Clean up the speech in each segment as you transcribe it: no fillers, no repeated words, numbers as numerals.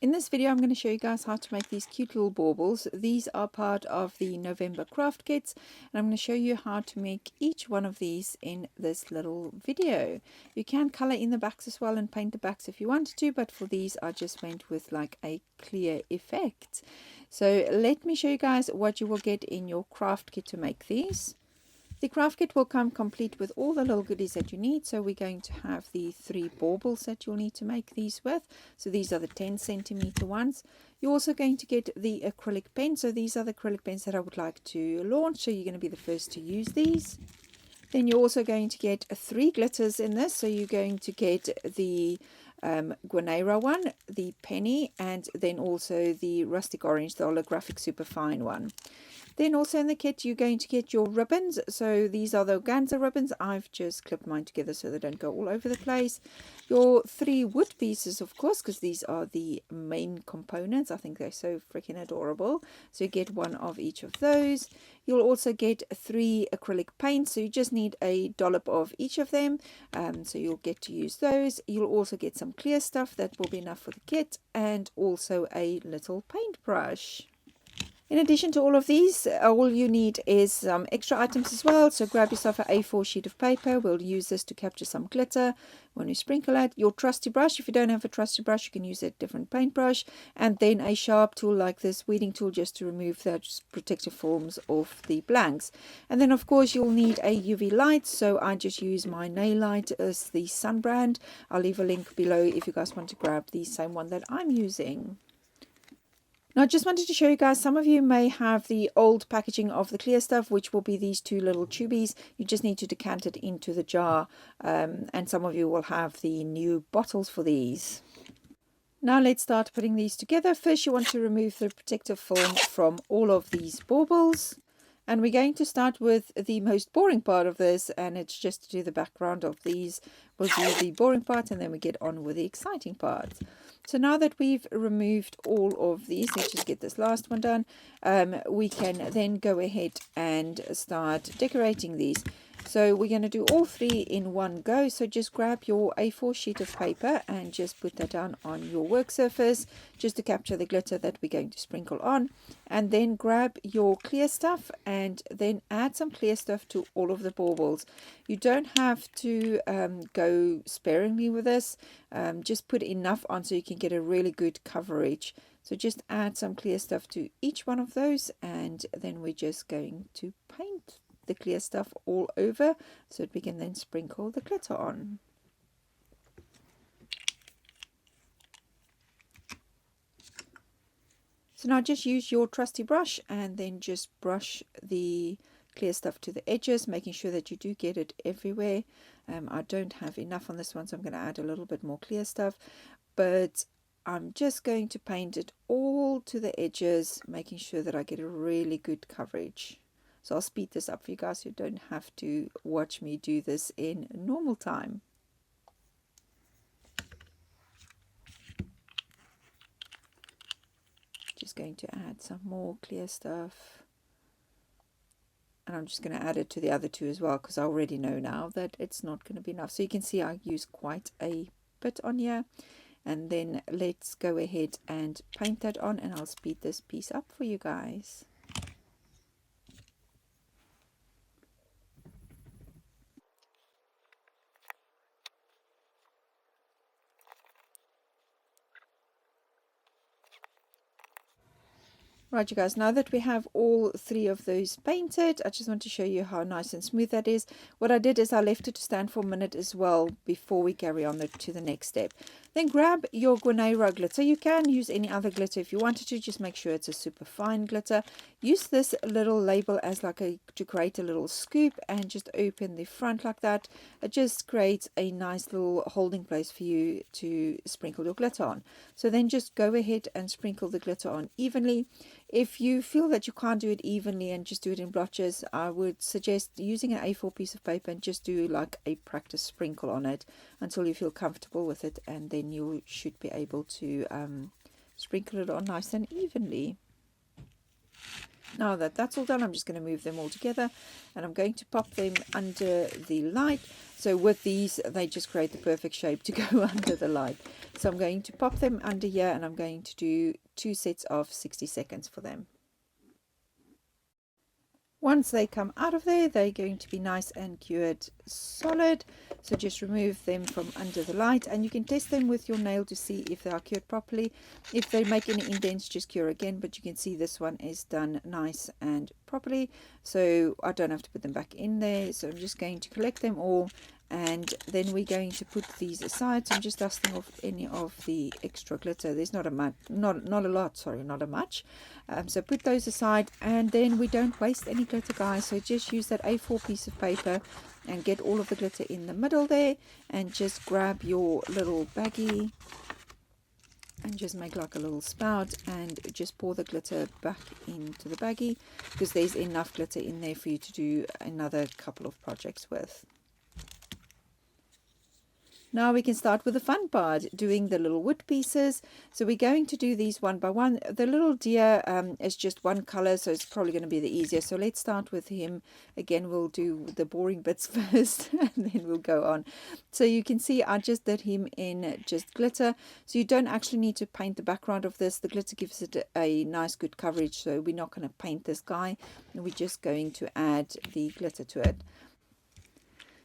In this video, I'm going to show you guys how to make these cute little baubles. These are part of the November craft kits, and I'm going to show you how to make each one of these in this little video. You can color in the backs as well and paint the backs if you wanted to, but for these I just went with like a clear effect. So let me show you guys what you will get in your craft kit to make these. The craft kit will come complete with all the little goodies that you need. So we're going to have the 3 baubles that you'll need to make these with. So these are the 10 centimeter ones. You're also going to get the acrylic pen. So these are the acrylic pens that I would like to launch. So you're going to be the first to use these. Then you're also going to get 3 glitters in this. So you're going to get the Guinea one, the penny, and then also the rustic orange, the holographic superfine one. Then also in the kit you're going to get your ribbons. So these are the organza ribbons. I've just clipped mine together so they don't go all over the place. Your 3 wood pieces, of course, because these are the main components. I think they're so freaking adorable. So you get 1 of each of those. You'll also get 3 acrylic paints. So you just need a dollop of each of them. So you'll get to use those. You'll also get some clear stuff that will be enough for the kit, and also a little paintbrush. In addition to all of these, all you need is some extra items as well. So grab yourself an A4 sheet of paper. We'll use this to capture some glitter when we sprinkle it. Your trusty brush. If you don't have a trusty brush, you can use a different paintbrush. And then a sharp tool like this weeding tool, just to remove those protective films off the blanks. And then of course you'll need a UV light. So I just use my nail light as the Sun brand. I'll leave a link below if you guys want to grab the same one that I'm using. Now, I just wanted to show you guys, some of you may have the old packaging of the clear stuff, which will be these 2 little tubies. You just need to decant it into the jar, and some of you will have the new bottles for these. Now let's start putting these together. First, you want to remove the protective film from all of these baubles. And we're going to start with the most boring part of this, and it's just to do the background of these. We'll do the boring part and then we get on with the exciting part. So now that we've removed all of these, let's just get this last one done. We can then go ahead and start decorating these. So we're going to do all 3 in one go. So just grab your A4 sheet of paper and just put that down on your work surface, just to capture the glitter that we're going to sprinkle on. And then grab your clear stuff and then add some clear stuff to all of the baubles. You don't have to go sparingly with this. Just put enough on so you can get a really good coverage. So just add some clear stuff to each one of those, and then we're just going to paint the clear stuff all over so that we can then sprinkle the glitter on. So now just use your trusty brush and then just brush the clear stuff to the edges, making sure that you do get it everywhere. I don't have enough on this one, so I'm going to add a little bit more clear stuff, but I'm just going to paint it all to the edges, making sure that I get a really good coverage. So I'll speed this up for you guys so you don't have to watch me do this in normal time. Just going to add some more clear stuff. And I'm just going to add it to the other 2 as well, because I already know now that it's not going to be enough. So you can see I use quite a bit on here. And then let's go ahead and paint that on, and I'll speed this piece up for you guys. Right, you guys, now that we have all 3 of those painted, I just want to show you how nice and smooth that is. What I did is I left it to stand for a minute as well before we carry on to the next step. Then grab your Guinea glitter. You can use any other glitter if you wanted to, just make sure it's a super fine glitter. Use this little label as like to create a little scoop, and just open the front like that. It just creates a nice little holding place for you to sprinkle your glitter on. So then just go ahead and sprinkle the glitter on evenly. If you feel that you can't do it evenly and just do it in blotches, I would suggest using an A4 piece of paper and just do like a practice sprinkle on it until you feel comfortable with it, and then you should be able to sprinkle it on nice and evenly. Now that that's all done, I'm just going to move them all together and I'm going to pop them under the light. So with these, they just create the perfect shape to go under the light. So I'm going to pop them under here and I'm going to do 2 sets of 60 seconds for them. Once they come out of there, they're going to be nice and cured solid. So just remove them from under the light and you can test them with your nail to see if they are cured properly. If they make any indents, just cure again, but you can see this one is done nice and properly. So I don't have to put them back in there. So I'm just going to collect them all and then we're going to put these aside. So I'm just dusting off any of the extra glitter. There's not a much, not a lot, sorry, not a much. So put those aside and then we don't waste any glitter, guys. So just use that A4 piece of paper and get all of the glitter in the middle there and just grab your little baggie and just make like a little spout and just pour the glitter back into the baggie because there's enough glitter in there for you to do another couple of projects with. Now we can start with the fun part, doing the little wood pieces. So we're going to do these one by one. The little deer is just one color, so it's probably going to be the easiest. So let's start with him. Again, we'll do the boring bits first and then we'll go on. So you can see I just did him in just glitter. So you don't actually need to paint the background of this. The glitter gives it a nice good coverage. So we're not going to paint this guy. We're just going to add the glitter to it.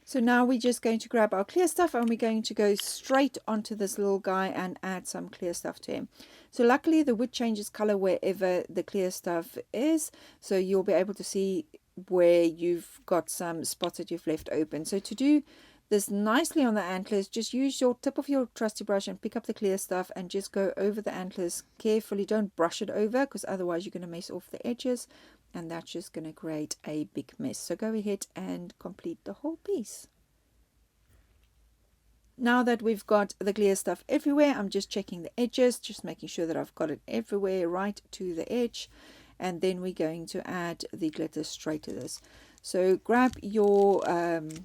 So now we're just going to grab our clear stuff and we're going to go straight onto this little guy and add some clear stuff to him. So luckily the wood changes color wherever the clear stuff is. So you'll be able to see where you've got some spots that you've left open. So to do this nicely on the antlers, just use your tip of your trusty brush and pick up the clear stuff and just go over the antlers carefully. Don't brush it over because otherwise you're going to mess off the edges. And that's just going to create a big mess. So go ahead and complete the whole piece. Now that we've got the clear stuff everywhere, I'm just checking the edges, just making sure that I've got it everywhere right to the edge. And then we're going to add the glitter straight to this. So grab your,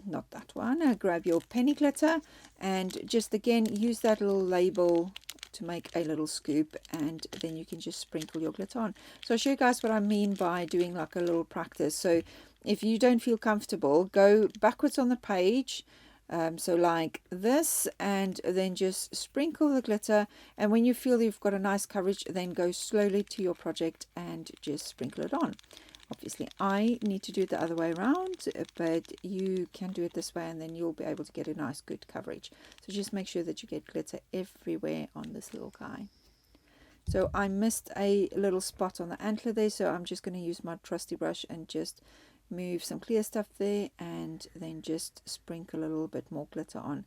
not that one, grab your penny glitter and just again use that little label to make a little scoop and then you can just sprinkle your glitter on. So I'll show you guys what I mean by doing like a little practice. So if you don't feel comfortable, go backwards on the page, so like this, and then just sprinkle the glitter, and when you feel you've got a nice coverage, then go slowly to your project and just sprinkle it on. Obviously I need to do it the other way around, but you can do it this way and then you'll be able to get a nice good coverage. So just make sure that you get glitter everywhere on this little guy. So I missed a little spot on the antler there, so I'm just going to use my trusty brush and just move some clear stuff there and then just sprinkle a little bit more glitter on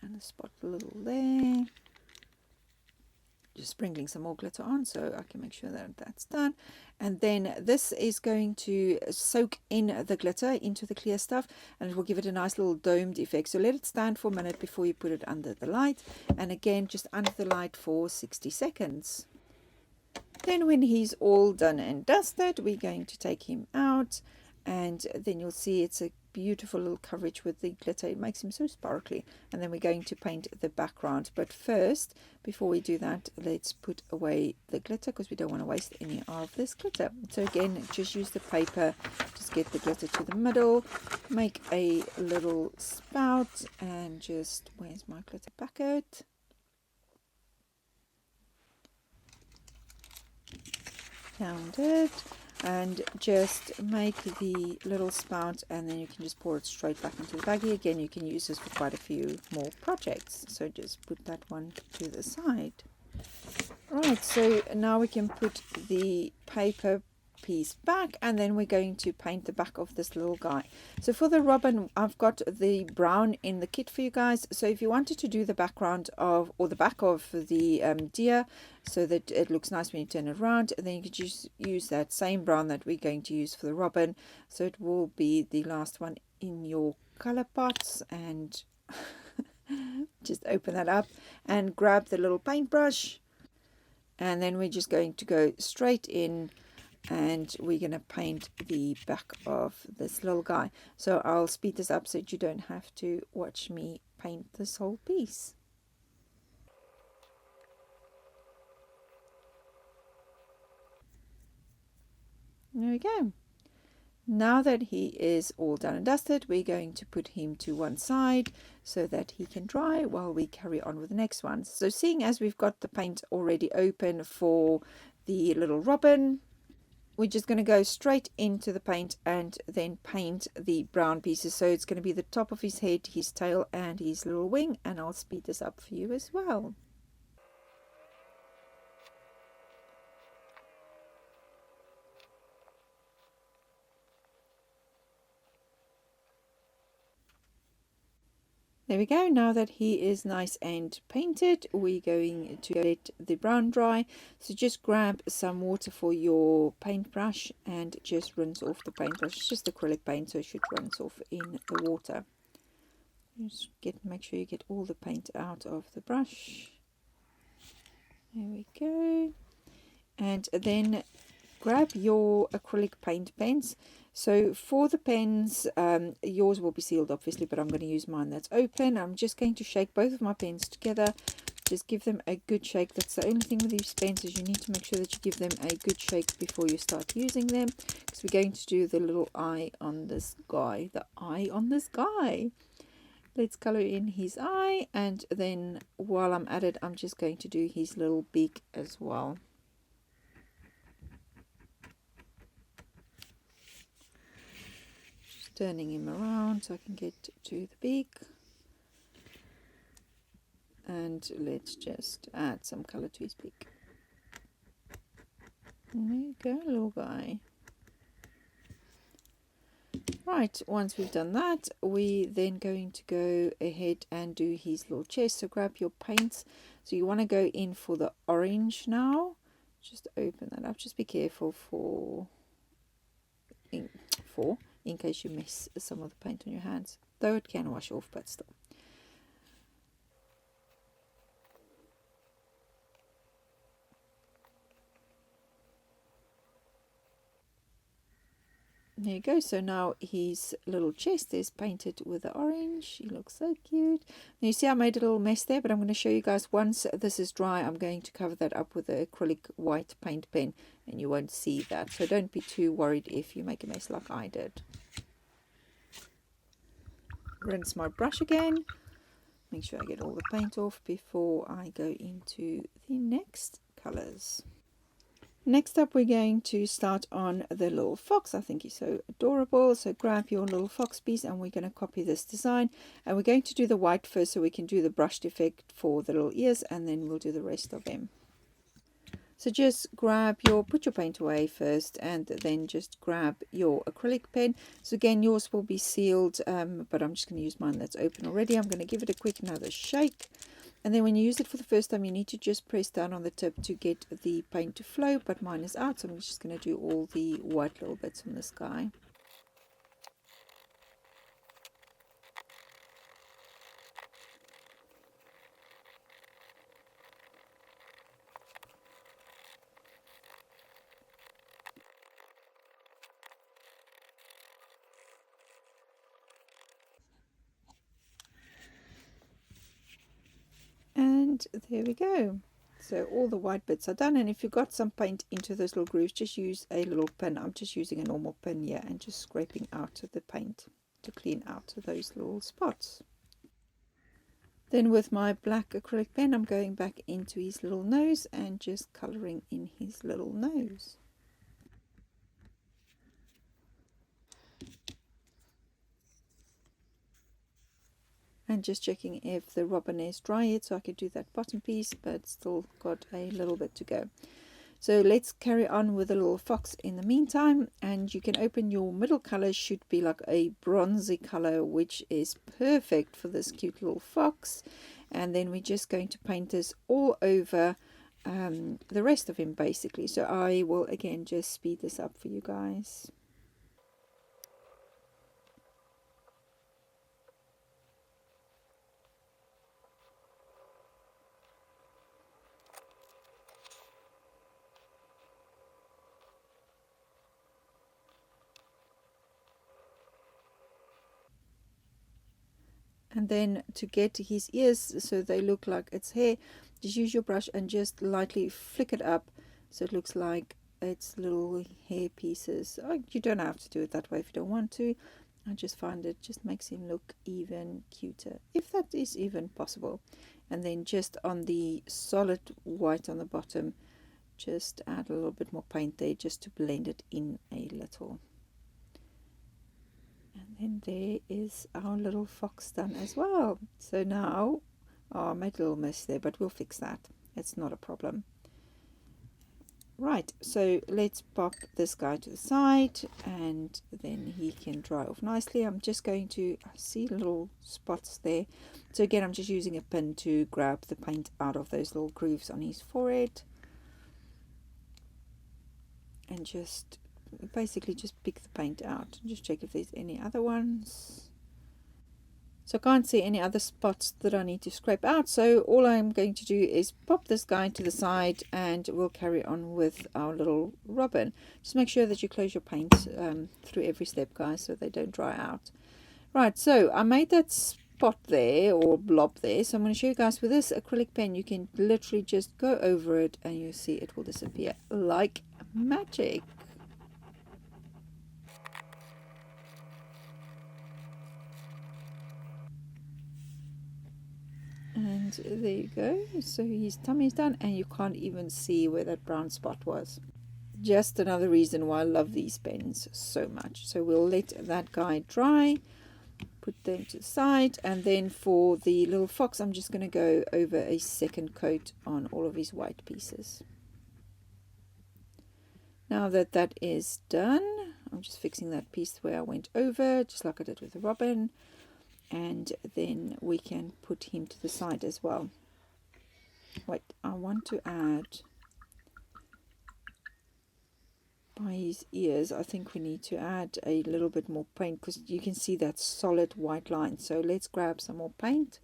and a spot a little there. Just sprinkling some more glitter on so I can make sure that that's done. And then this is going to soak in the glitter into the clear stuff and it will give it a nice little domed effect. So let it stand for a minute before you put it under the light, and again just under the light for 60 seconds. Then when he's all done and dusted, we're going to take him out and then you'll see it's a beautiful little coverage with the glitter. It makes him so sparkly. And then we're going to paint the background, but first, before we do that, let's put away the glitter because we don't want to waste any of this glitter. So again, just use the paper, just get the glitter to the middle, make a little spout and just, where's my glitter bucket? Found it. And just make the little spout and then you can just pour it straight back into the baggie. Again, you can use this for quite a few more projects, so just put that one to the side. Right, so now we can put the paper piece back and then we're going to paint the back of this little guy. So for the robin, I've got the brown in the kit for you guys. So if you wanted to do the background of, or the back of the deer so that it looks nice when you turn it around, and then you could just use that same brown that we're going to use for the robin. So it will be the last one in your color pots, and just open that up and grab the little paintbrush, and then we're just going to go straight in and we're going to paint the back of this little guy. So I'll speed this up so that you don't have to watch me paint this whole piece. There we go. Now that he is all done and dusted, we're going to put him to one side so that he can dry while we carry on with the next one. So seeing as we've got the paint already open for the little robin, we're just going to go straight into the paint and then paint the brown pieces. So it's going to be the top of his head, his tail and his little wing, and I'll speed this up for you as well. There we go. Now that he is nice and painted, we're going to let the brown dry. So just grab some water for your paintbrush and just rinse off the paintbrush. It's just acrylic paint, so it should rinse off in the water. Just make sure you get all the paint out of the brush. There we go. And then grab your acrylic paint pens. So for the pens, yours will be sealed obviously, but I'm going to use mine that's open. I'm just going to shake both of my pens together. Just give them a good shake. That's the only thing with these pens, is you need to make sure that you give them a good shake before you start using them, because we're going to do the little eye on this guy. The eye on this guy. Let's color in his eye, and then while I'm at it, I'm just going to do his little beak as well. Turning him around so I can get to the beak, and let's just add some color to his beak. There you go, little guy. Right, once we've done that, we then going to go ahead and do his little chest. So grab your paints. So you want to go in for the orange now. Just open that up. Just be careful in case you miss some of the paint on your hands, though it can wash off, but still. There you go. So now his little chest is painted with the orange. He looks so cute. Now you see I made a little mess there, but I'm going to show you guys once this is dry. I'm going to cover that up with the acrylic white paint pen, and you won't see that. So don't be too worried if you make a mess like I did. Rinse my brush again. Make sure I get all the paint off before I go into the next colors. Next up, we're going to start on the little fox. I think he's so adorable. So grab your little fox piece and we're going to copy this design. And we're going to do the white first so we can do the brushed effect for the little ears, and then we'll do the rest of them. So just put your paint away first, and then just grab your acrylic pen. So again, yours will be sealed, but I'm just going to use mine that's open already. I'm going to give it a quick another shake. And then when you use it for the first time, you need to just press down on the tip to get the paint to flow, but mine is out, so I'm just going to do all the white little bits on this guy. And there we go. So all the white bits are done, and if you've got some paint into those little grooves, just use a little pin. I'm just using a normal pin here and just scraping out the paint to clean out those little spots. Then with my black acrylic pen, I'm going back into his little nose and just colouring in his little nose. And just checking if the robin is dry yet, so I could do that bottom piece, but still got a little bit to go. So let's carry on with the little fox in the meantime, and you can open your middle color. Should be like a bronzy color, which is perfect for this cute little fox. And then we're just going to paint this all over the rest of him basically. So I will again just speed this up for you guys. And then to get his ears so they look like it's hair, just use your brush and just lightly flick it up so it looks like its little hair pieces. Oh, you don't have to do it that way if you don't want to. I just find it just makes him look even cuter, if that is even possible. And then just on the solid white on the bottom, just add a little bit more paint there just to blend it in a little. And then there is our little fox done as well. So now, oh, I made a little mess there, but we'll fix that. It's not a problem. Right, so let's pop this guy to the side and then he can dry off nicely. I'm just going to see little spots there. So again, I'm just using a pin to grab the paint out of those little grooves on his forehead. And just basically just pick the paint out. Just check if there's any other ones. So I can't see any other spots that I need to scrape out. So all I'm going to do is pop this guy to the side and we'll carry on with our little robin. Just make sure that you close your paint through every step, guys, so they don't dry out. Right, so I made that spot there or blob there. So I'm going to show you guys with this acrylic pen, you can literally just go over it and you'll see it will disappear like magic. And there you go. So his tummy's done and you can't even see where that brown spot was. Just another reason why I love these pens so much. So we'll let that guy dry, put them to the side, and then for the little fox I'm just going to go over a second coat on all of his white pieces. Now that that is done, I'm just fixing that piece where I went over, just like I did with the robin. And then we can put him to the side as well. Wait, I want to add by his ears. I think we need to add a little bit more paint because you can see that solid white line. So let's grab some more paint.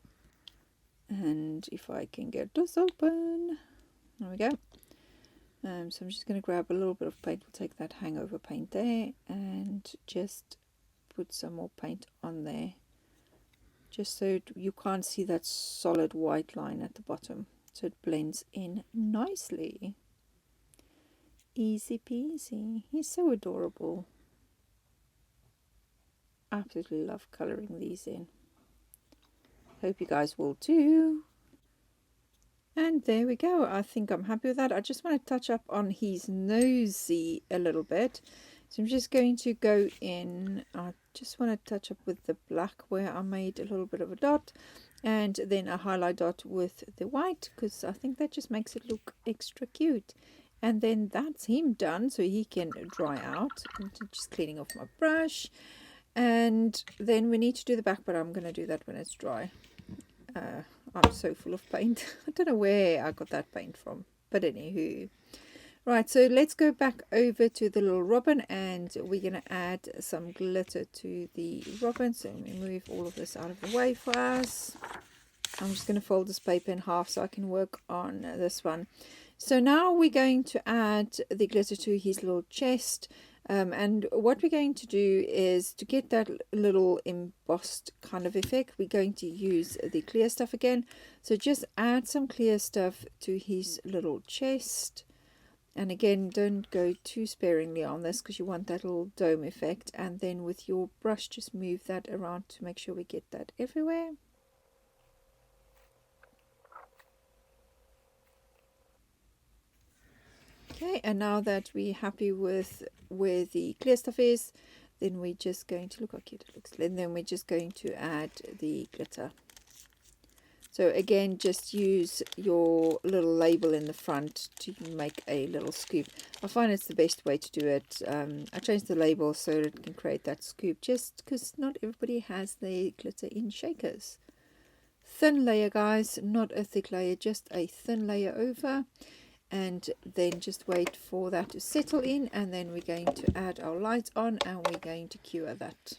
And if I can get this open, there we go. So I'm just going to grab a little bit of paint. We'll take that hangover paint there and just put some more paint on there. Just so you can't see that solid white line at the bottom, so it blends in nicely. Easy peasy. He's so adorable. Absolutely love colouring these in. Hope you guys will too. And there we go. I think I'm happy with that. I just want to touch up on his nosy a little bit. So I'm just going to go in, I just want to touch up with the black where I made a little bit of a dot and then a highlight dot with the white because I think that just makes it look extra cute. And then that's him done, so he can dry out. I'm just cleaning off my brush. And then we need to do the back, but I'm going to do that when it's dry. I'm so full of paint. I don't know where I got that paint from, but anywho. Right, so let's go back over to the little robin and we're going to add some glitter to the robin. So let me move all of this out of the way for us. I'm just going to fold this paper in half so I can work on this one. So now we're going to add the glitter to his little chest. And what we're going to do is to get that little embossed kind of effect, we're going to use the clear stuff again. So just add some clear stuff to his little chest. And again, don't go too sparingly on this because you want that little dome effect. And then with your brush, just move that around to make sure we get that everywhere. Okay, and now that we're happy with where the clear stuff is, then we're just going to look how cute it looks. And then we're just going to add the glitter. So again, just use your little label in the front to make a little scoop. I find it's the best way to do it. I changed the label so it can create that scoop just because not everybody has their glitter in shakers. Thin layer, guys, not a thick layer, just a thin layer over. And then just wait for that to settle in, and then we're going to add our light on and we're going to cure that.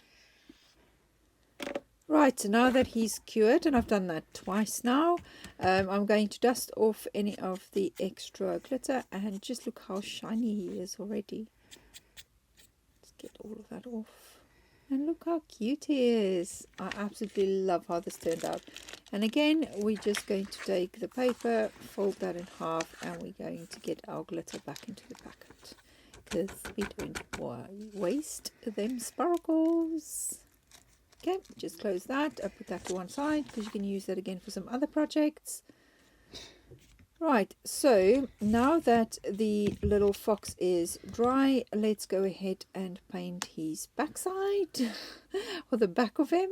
Right, so now that he's cured, and I've done that twice now, I'm going to dust off any of the extra glitter and just look how shiny he is already. Let's get all of that off. And look how cute he is. I absolutely love how this turned out. And again, we're just going to take the paper, fold that in half, and we're going to get our glitter back into the packet. because we don't waste them sparkles. Okay, just close that. I'll put that to one side because you can use that again for some other projects. Right, so now that the little fox is dry, let's go ahead and paint his backside or the back of him.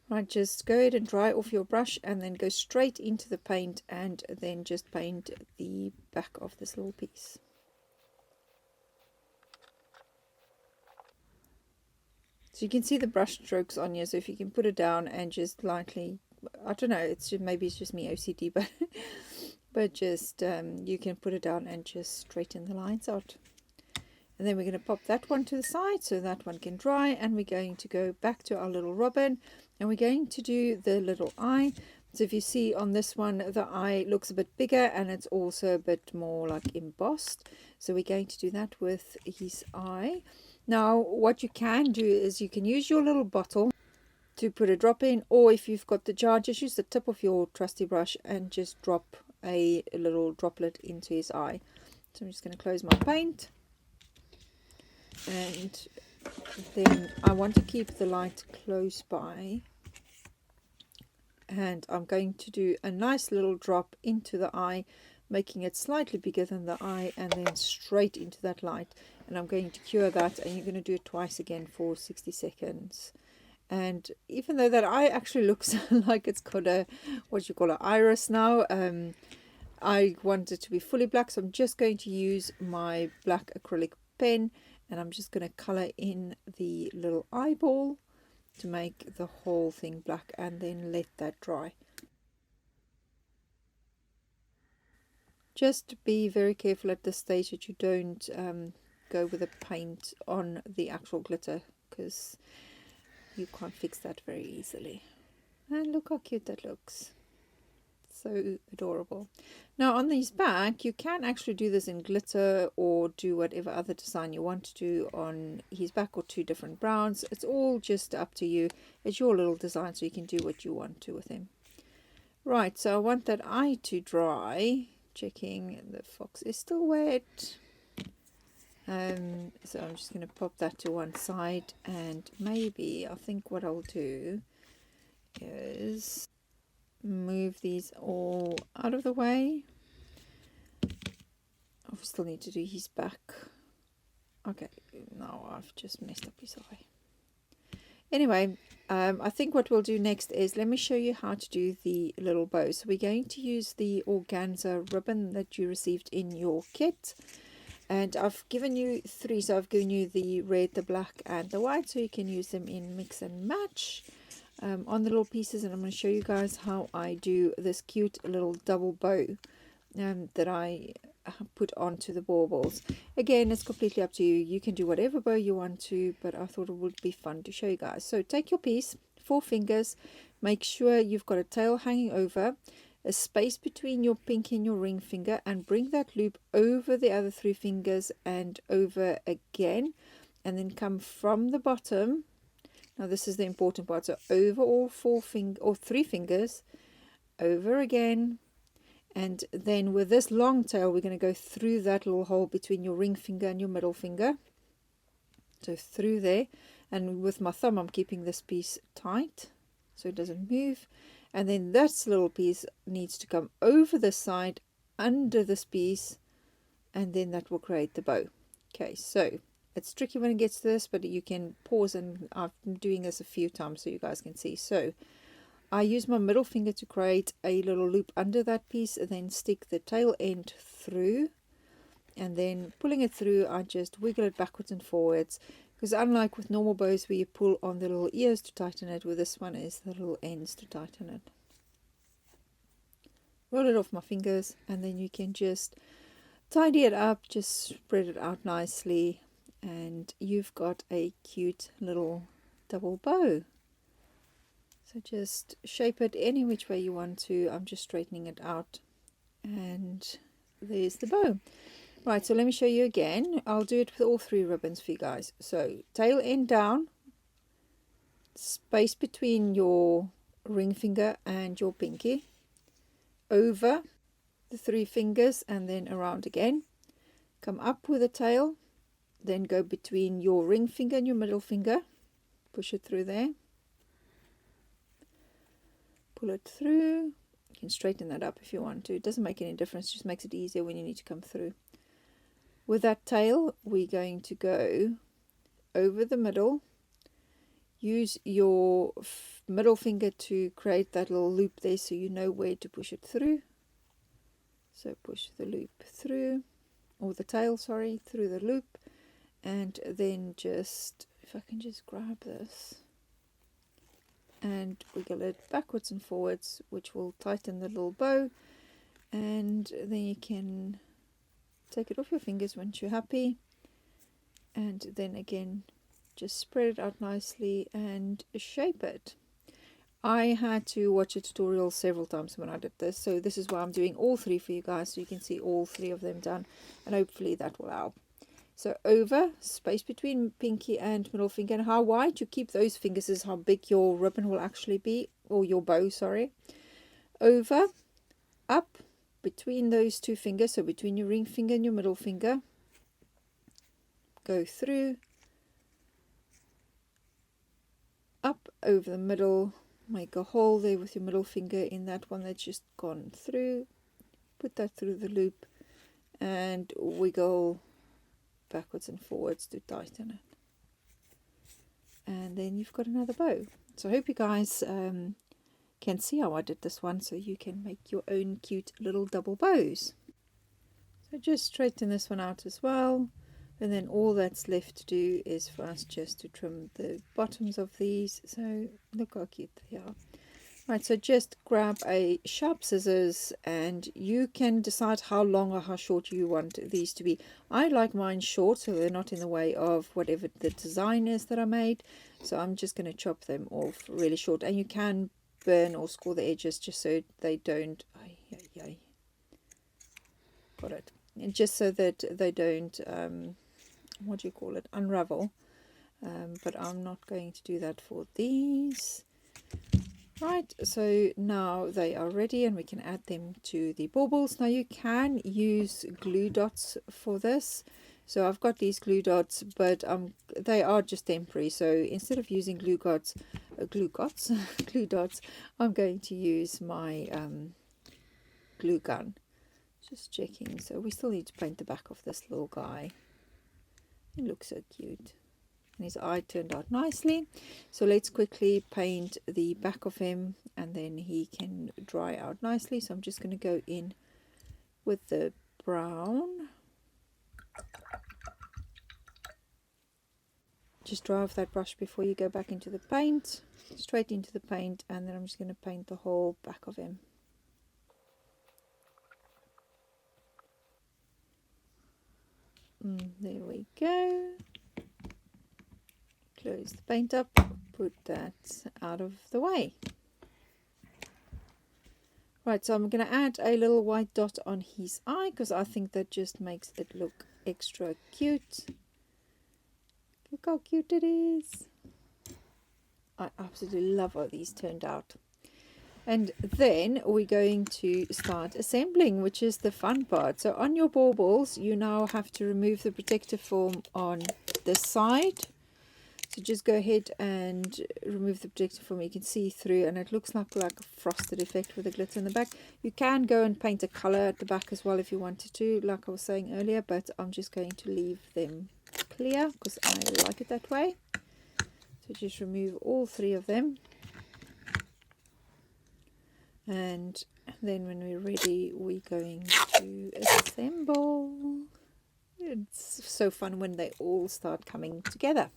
Right, just go ahead and dry off your brush and then go straight into the paint and then just paint the back of this little piece. So you can see the brush strokes on here, so if you can put it down and just lightly, I don't know, it's just, maybe it's just me OCD, but just you can put it down and just straighten the lines out. And then we're going to pop that one to the side so that one can dry, and we're going to go back to our little robin and we're going to do the little eye. So if you see on this one, the eye looks a bit bigger and it's also a bit more like embossed. So we're going to do that with his eye. Now what you can do is you can use your little bottle to put a drop in, or if you've got the jar, just use the tip of your trusty brush and just drop a little droplet into his eye. So I'm just going to close my paint, and then I want to keep the light close by, and I'm going to do a nice little drop into the eye, making it slightly bigger than the eye, and then straight into that light. And I'm going to cure that, and you're going to do it twice again for 60 seconds. And even though that eye actually looks like it's got a, what you call an iris now, I want it to be fully black, so I'm just going to use my black acrylic pen, and I'm just going to color in the little eyeball to make the whole thing black, and then let that dry. Just be very careful at this stage that you don't go with the paint on the actual glitter, because you can't fix that very easily. And look how cute that looks. So adorable. Now on his back, you can actually do this in glitter or do whatever other design you want to do on his back, or two different browns. It's all just up to you. It's your little design, so you can do what you want to with him. Right, so I want that eye to dry. Checking the fox is still wet. So I'm just going to pop that to one side, and maybe I think what I'll do is move these all out of the way. I still need to do his back. Okay, now I've just messed up his eye. Anyway, I think what we'll do next is, let me show you how to do the little bow. So we're going to use the organza ribbon that you received in your kit. And I've given you three, so I've given you the red, the black and the white, so you can use them in mix and match on the little pieces. And I'm going to show you guys how I do this cute little double bow that I put onto the baubles. Again, it's completely up to you. You can do whatever bow you want to, but I thought it would be fun to show you guys. So take your piece, 4 fingers, make sure you've got a tail hanging over, a space between your pinky and your ring finger, and bring that loop over the other 3 fingers and over again, and then come from the bottom. Now this is the important part. So over all 3 fingers, over again, and then with this long tail we're going to go through that little hole between your ring finger and your middle finger. So through there, and with my thumb I'm keeping this piece tight so it doesn't move. And then this little piece needs to come over the side under this piece, and then that will create the bow. Okay, so it's tricky when it gets to this, but you can pause, and I've been doing this a few times so you guys can see. So I use my middle finger to create a little loop under that piece, and then stick the tail end through, and then pulling it through I just wiggle it backwards and forwards, because unlike with normal bows where you pull on the little ears to tighten it, with this one is the little ends to tighten it. Roll it off my fingers, and then you can just tidy it up, just spread it out nicely, and you've got a cute little double bow. So just shape it any which way you want to. I'm just straightening it out, and there's the bow. Right, so let me show you again. I'll do it with all 3 ribbons for you guys. So tail end down, space between your ring finger and your pinky, over the 3 fingers and then around again, Come up with the tail, then go between your ring finger and your middle finger, push it through there, pull it through. You can straighten that up if you want to, it doesn't make any difference, just makes it easier when you need to come through. With that tail we're going to go over the middle, use your middle finger to create that little loop there so you know where to push it through. So push the loop through, or the tail, sorry, through the loop, and then just, if I can just grab this and wiggle it backwards and forwards, which will tighten the little bow, and then you can take it off your fingers once you're happy, and then again just spread it out nicely and shape it. I had to watch a tutorial several times when I did this, so this is why I'm doing all three for you guys, so you can see all three of them done, and hopefully that will help. So over, space between pinky and middle finger, and how wide you keep those fingers is how big your ribbon will actually be, or your bow, sorry. Over, up, between those two fingers, so between your ring finger and your middle finger, go through, up over the middle, make a hole there with your middle finger in that one that's just gone through, put that through the loop and wiggle backwards and forwards to tighten it, and then you've got another bow. So I hope you guys can see how I did this one, so you can make your own cute little double bows. So just straighten this one out as well, and then all that's left to do is for us just to trim the bottoms of these. So look how cute they are. Right, so just grab a sharp scissors and you can decide how long or how short you want these to be. I like mine short so they're not in the way of whatever the design is that I made. So I'm just going to chop them off really short, and you can burn or score the edges just so they don't, got it, and just so that they don't, what do you call it, unravel. But I'm not going to do that for these. Right, so now they are ready and we can add them to the baubles. Now you can use glue dots for this. So I've got these glue dots, but they are just temporary. So instead of using glue dots, I'm going to use my glue gun. Just checking. So we still need to paint the back of this little guy. He looks so cute. And his eye turned out nicely. So let's quickly paint the back of him and then he can dry out nicely. So I'm just going to go in with the brown. Just dry off that brush before you go back into the paint. Straight into the paint, and then I'm just going to paint the whole back of him. There we go. Close the paint up, put that out of the way. Right, so I'm going to add a little white dot on his eye because I think that just makes it look extra cute. Look how cute it is. I absolutely love how these turned out. And then we're going to start assembling, which is the fun part. So on your baubles, you now have to remove the protective film on this side. So just go ahead and remove the protective film. You can see through, and it looks like a frosted effect with the glitter in the back. You can go and paint a color at the back as well if you wanted to, like I was saying earlier, but I'm just going to leave them clear because I like it that way. So just remove all three of them. And then when we're ready, we're going to assemble. It's so fun when they all start coming together.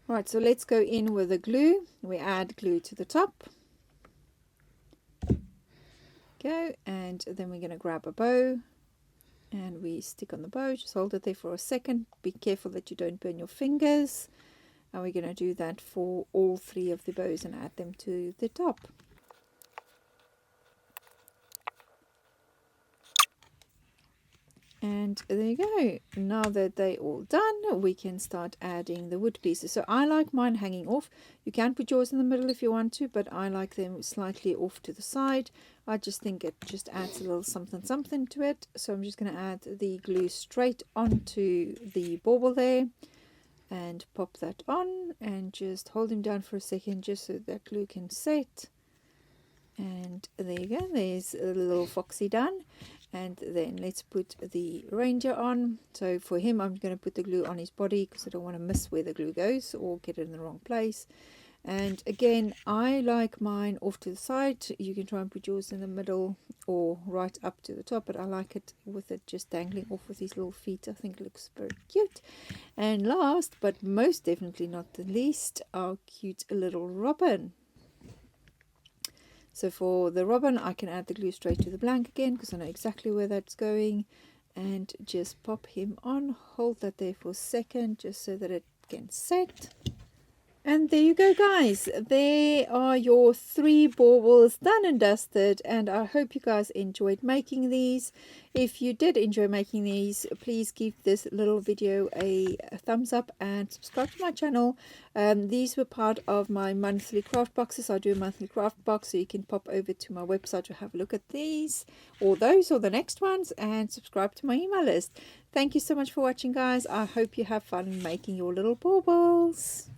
Right, so let's go in with the glue. We add glue to the top. Go, and then we're going to grab a bow and we stick on the bow. Just hold it there for a second. Be careful that you don't burn your fingers. And we're going to do that for all three of the bows and add them to the top. And And there you go. Now that they're all done, we can start adding the wood pieces. So I like mine hanging off. You can put yours in the middle if you want to, but I like them slightly off to the side. I just think it just adds a little something to it. So I'm just going to add the glue straight onto the bauble there and pop that on and just hold him down for a second just so that glue can set. And there you go, there's a little foxy done. And then let's put the reindeer on. So for him, I'm going to put the glue on his body because I don't want to miss where the glue goes or get it in the wrong place. And again, I like mine off to the side. You can try and put yours in the middle or right up to the top, but I like it with it just dangling off with his little feet. I think it looks very cute. And last but most definitely not the least, our cute little robin. So for the robin, I can add the glue straight to the blank again because I know exactly where that's going, and just pop him on. Hold that there for a second just so that it can set. And there you go, guys. There are your 3 baubles done and dusted, and I hope you guys enjoyed making these. If you did enjoy making these, please give this little video a thumbs up and subscribe to my channel. These were part of my monthly craft boxes. I do a monthly craft box, so you can pop over to my website to have a look at these or those or the next ones and subscribe to my email list. Thank you so much for watching, guys. I hope you have fun making your little baubles.